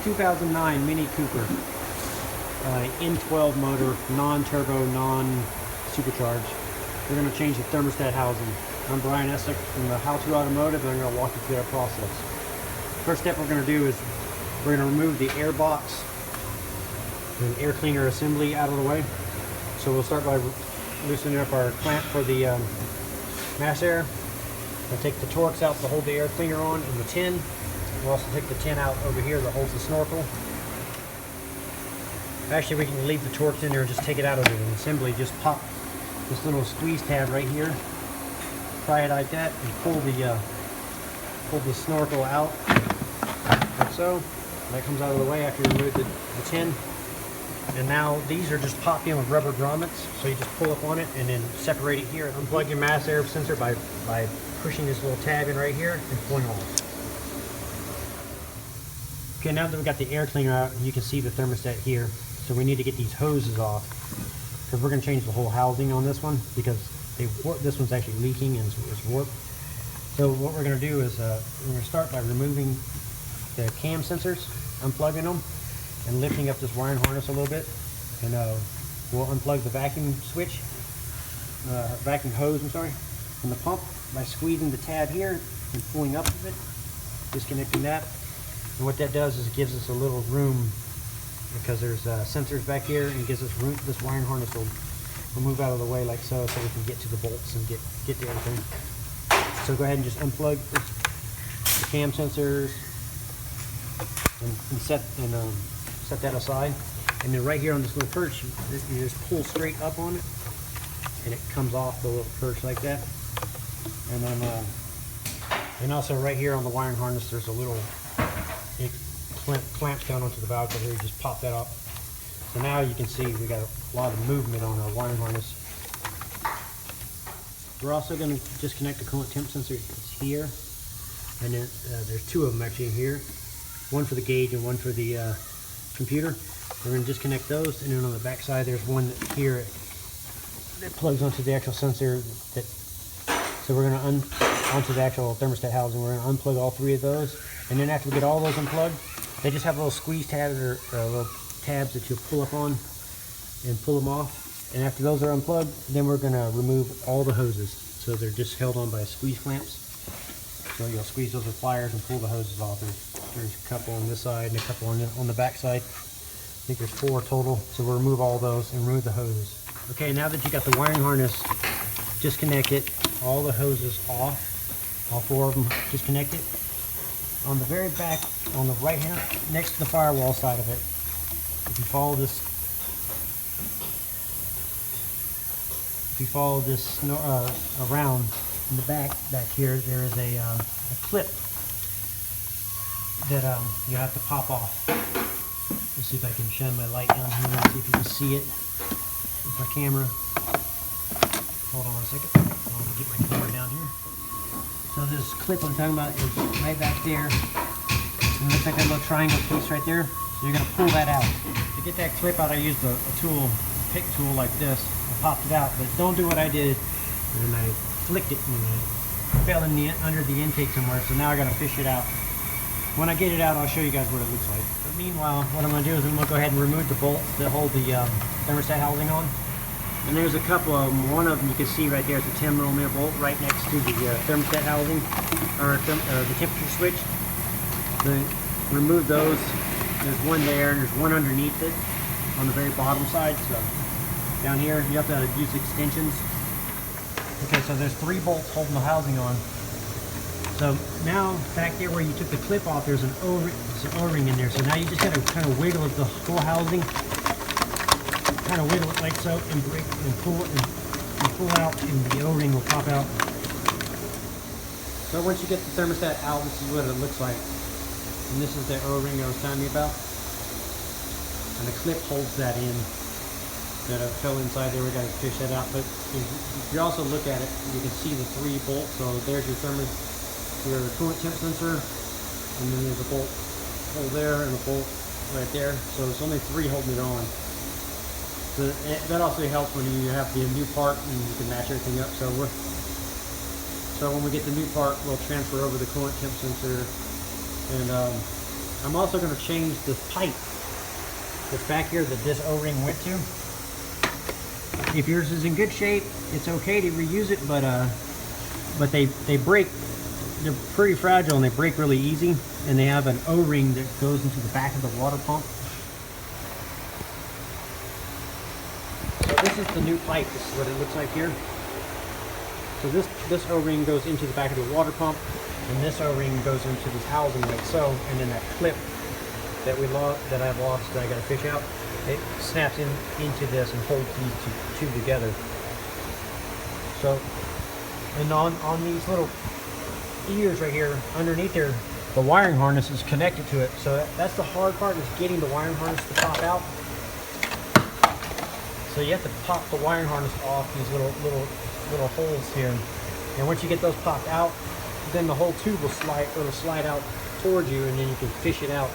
2009 Mini Cooper. N12 motor, non-turbo, non-supercharged. We're going to change the thermostat housing. I'm Brian Essick from the How To Automotive, and I'm going to walk you through that process. First step we're going to do is we're going to remove the air box and air cleaner assembly out of the way. So we'll start by loosening up our clamp for the mass air. We'll take the Torx out to hold the air cleaner on in the tin. We'll also take the tin out over here that holds the snorkel. Actually, we can leave the Torx in there and just take it out of the assembly. Just pop this little squeeze tab right here, pry it like that, and pull the snorkel out, like so. That comes out of the way after you remove the tin. And now these are just popped in with rubber grommets, so you just pull up on it and then separate it here. Unplug your mass air sensor by pushing this little tab in right here and pulling off. Okay, now that we got the air cleaner out, you can see the thermostat here. So we need to get these hoses off, because we're going to change the whole housing on this one, because this one's actually leaking and it's warped. So what we're going to do is we're going to start by removing the cam sensors, unplugging them, and lifting up this wiring harness a little bit. And we'll unplug the vacuum switch, vacuum hose, from the pump by squeezing the tab here and pulling up of it, disconnecting that. And what that does is it gives us a little room, because there's sensors back here, and it gives us room. This wiring harness will move out of the way like so we can get to the bolts and get to everything. So go ahead and just unplug the cam sensors and set that aside. And then right here on this little perch, you just pull straight up on it, and it comes off the little perch like that. And then and also right here on the wiring harness, there's a little clamps down onto the valve cover. You just pop that up. So now you can see we got a lot of movement on our wiring harness. We're also going to disconnect the coolant temp sensor here, and then there's two of them actually in here, one for the gauge and one for the computer. We're going to disconnect those, and then on the back side there's one here that plugs onto the actual sensor. So we're going to onto the actual thermostat housing. We're going to unplug all three of those, and then after we get all those unplugged, they just have little squeeze tabs or little tabs that you'll pull up on and pull them off. And after those are unplugged, then we're going to remove all the hoses. So they're just held on by squeeze clamps. So you'll squeeze those with pliers and pull the hoses off. There's a couple on this side and a couple on the back side. I think there's 4 total. So we'll remove all those and remove the hoses. Okay, now that you got the wiring harness disconnected, all the hoses off, all 4 of them disconnected. On the very back, on the right hand, next to the firewall side of it, if you follow this around in the back here, there is a clip that you have to pop off. Let's see if I can shine my light down here and see if you can see it with my camera. Hold on a second. I'll get my camera down here. So this clip I'm talking about is right back there. And it looks like that little triangle piece right there. So you're going to pull that out. To get that clip out, I used a tool, a pick tool like this. I popped it out, but don't do what I did. And I flicked it and it fell under the intake somewhere. So now I got to fish it out. When I get it out, I'll show you guys what it looks like. But meanwhile, what I'm going to do is I'm going to go ahead and remove the bolts that hold the thermostat housing on. And there's a couple of them. One of them you can see right there is a 10mm bolt right next to the thermostat housing, or the temperature switch. Remove those. There's one there, and there's one underneath it on the very bottom side. So down here, you have to use extensions. Okay, so there's 3 bolts holding the housing on. So now back there where you took the clip off, there's an O-ring in there. So now you just got to kind of wiggle the whole housing. Kind of wiggle it like so, and break and pull it and pull out, and the O-ring will pop out. So once you get the thermostat out, this is what it looks like. And this is the O-ring I was telling you about. And the clip holds that in. That fell inside there. We got to fish that out. But if you also look at it, you can see the 3 bolts. So there's your coolant temp sensor, and then there's a bolt hole there and a bolt right there. So it's only 3 holding it on. So that also helps when you have the new part and you can match everything up. So when we get the new part, we'll transfer over the coolant temp sensor and I'm also going to change this pipe that's back here that this O-ring went to. If yours is in good shape, it's okay to reuse it, but they break. They're pretty fragile and they break really easy, and they have an O-ring that goes into the back of the water pump. So this is the new pipe. This is what it looks like here. So this O-ring goes into the back of the water pump, and this O-ring goes into this housing like so, and then that clip that I've lost that I got to fish out, it snaps into this and holds these two together. So, and on these little ears right here underneath there, the wiring harness is connected to it. So that's the hard part, is getting the wiring harness to pop out. So you have to pop the wiring harness off these little holes here, and once you get those popped out, then the whole tube will slide out towards you, and then you can fish it out.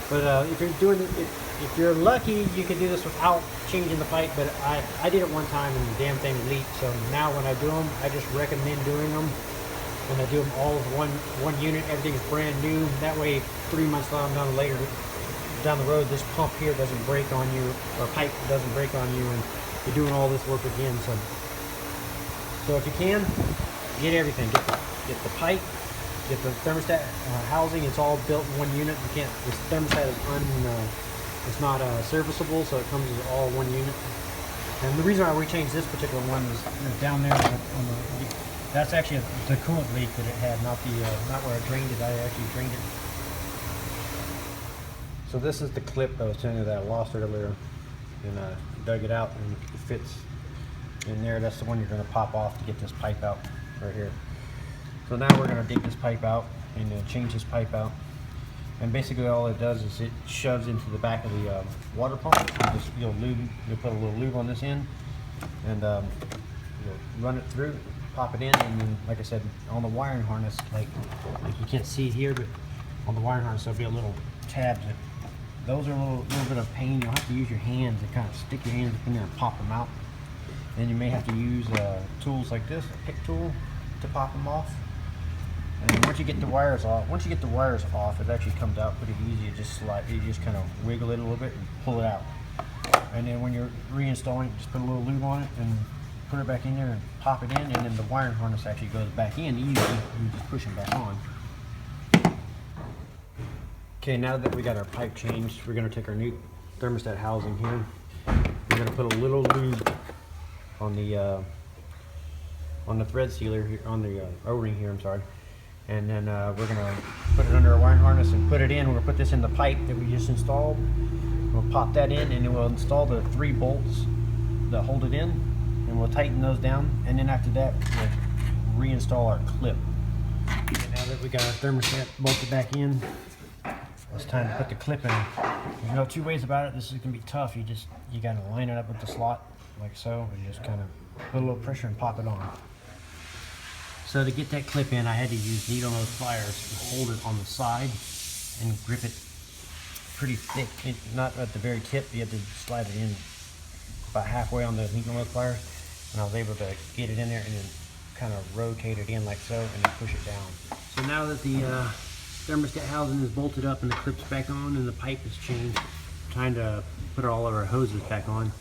But if you're lucky, you can do this without changing the pipe. But I did it one time and the damn thing leaked. So now when I do them, I just recommend doing them when I do them all as one unit. Everything's brand new. That way, 3 months down the road, this pump here doesn't break on you, or pipe doesn't break on you, and you're doing all this work again. So if you can, get everything. Get the pipe, get the thermostat housing. It's all built in one unit. You can't. This thermostat is it's not serviceable, so it comes as all one unit. And the reason why we changed this particular one is down there on that's actually the coolant leak that it had, not where I drained it. I actually drained it. So this is the clip I was telling you that I lost earlier, and I dug it out, and it fits in there. That's the one you're going to pop off to get this pipe out right here. So now we're going to dig this pipe out and change this pipe out. And basically all it does is it shoves into the back of the water pump. You'll put a little lube on this end, and you'll run it through, pop it in, and then, like I said, on the wiring harness, like you can't see it here, but on the wiring harness there'll be a little tab. Those are a little bit of pain. You'll have to use your hands and kind of stick your hands in there and pop them out. And you may have to use tools like this, a pick tool, to pop them off. And once you get the wires off, it actually comes out pretty easy. You just kind of wiggle it a little bit and pull it out. And then when you're reinstalling, just put a little lube on it and put it back in there and pop it in, and then the wiring harness actually goes back in easy. You just push them back on. Okay, now that we got our pipe changed, we're going to take our new thermostat housing here. We're going to put a little lube on the thread sealer here, on the O-ring here, I'm sorry. And then we're going to put it under a wiring harness and put it in. We're going to put this in the pipe that we just installed. We'll pop that in, and then we'll install the 3 bolts that hold it in, and we'll tighten those down. And then after that, we'll reinstall our clip. Okay, now that we got our thermostat bolted back in, it's time to put the clip in. There's no two ways about it. This is going to be tough. You got to line it up with the slot like so, and just kind of put a little pressure and pop it on. So to get that clip in, I had to use needle nose pliers to hold it on the side and grip it pretty thick. Not at the very tip. You have to slide it in about halfway on the needle nose pliers, and I was able to get it in there and then kind of rotate it in like so, and then push it down. So now that the thermostat housing is bolted up and the clip's back on and the pipe is changed, time to put all of our hoses back on.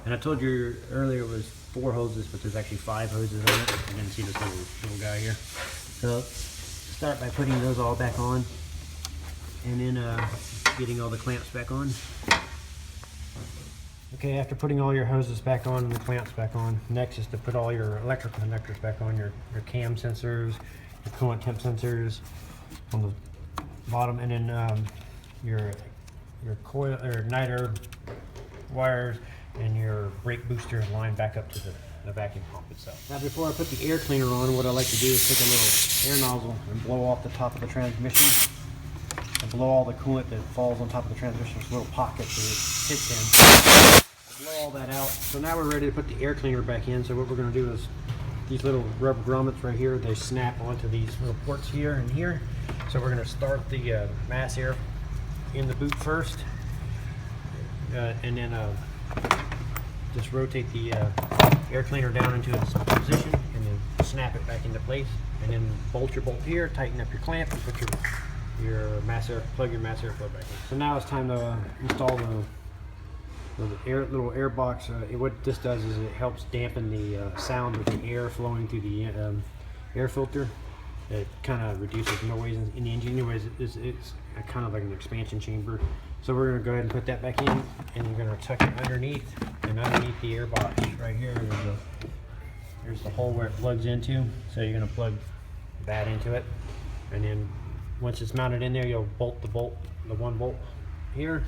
And I told you earlier it was 4 hoses, but there's actually 5 hoses on it. You can see this little guy here. So start by putting those all back on, and then getting all the clamps back on. Okay, after putting all your hoses back on and the clamps back on, next is to put all your electrical connectors back on, your cam sensors, your coolant temp sensors on the bottom, and then your coil or niter wires and your brake booster line back up to the vacuum pump itself. Now before I put the air cleaner on, what I like to do is take a little air nozzle and blow off the top of the transmission and blow all the coolant that falls on top of the transmission. There's little pockets that it hits in. Blow all that out. So now we're ready to put the air cleaner back in. So what we're going to do is these little rubber grommets right here, they snap onto these little ports here and here. So we're going to start the mass air in the boot first, and then just rotate the air cleaner down into its position, and then snap it back into place, and then bolt your bolt here, tighten up your clamp, and put your your mass air, plug your mass airflow back in. So now it's time to install the little air box. What this does is it helps dampen the sound of the air flowing through the air filter. It kind of reduces noise in the engine. Anyways, it's kind of like an expansion chamber. So we're going to go ahead and put that back in, and you're going to tuck it underneath, and underneath the air box right here, there's the hole where it plugs into. So you're going to plug that into it, and then once it's mounted in there, you'll bolt the one bolt here,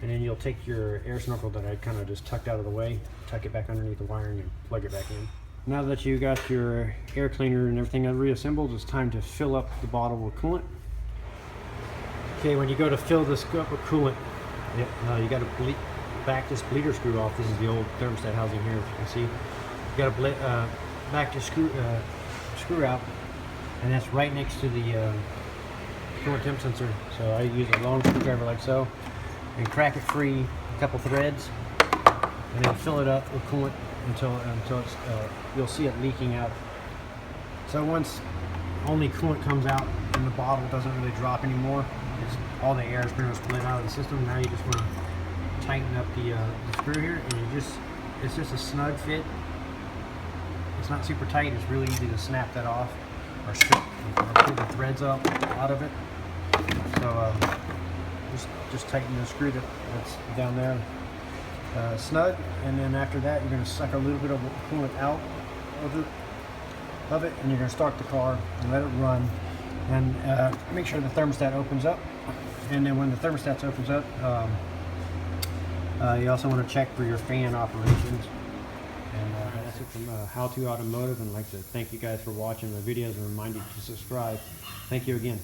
and then you'll take your air snorkel that I kind of just tucked out of the way, tuck it back underneath the wiring, and plug it back in. Now that you got your air cleaner and everything reassembled, it's time to fill up the bottle with coolant. Okay, when you go to fill this up with coolant, you got to back this bleeder screw off. This is the old thermostat housing here, if you can see. You got to back the screw out, and that's right next to the coolant temp sensor. So I use a long screwdriver like so, and crack it free, a couple threads, and then fill it up with coolant until it's you'll see it leaking out. So once only coolant comes out and the bottle doesn't really drop anymore, all the air is pretty much bled out of the system. Now you just want to tighten up the screw here, and it's just a snug fit. It's not super tight. It's really easy to snap that off or pull the threads out of it. So just tighten the screw that's down there snug, and then after that you're going to suck a little bit of coolant out of it, and you're going to start the car and let it run, and make sure the thermostat opens up. And then when the thermostat opens up, you also want to check for your fan operations. And that's it from How To Automotive, and I'd like to thank you guys for watching the videos and remind you to subscribe. Thank you again.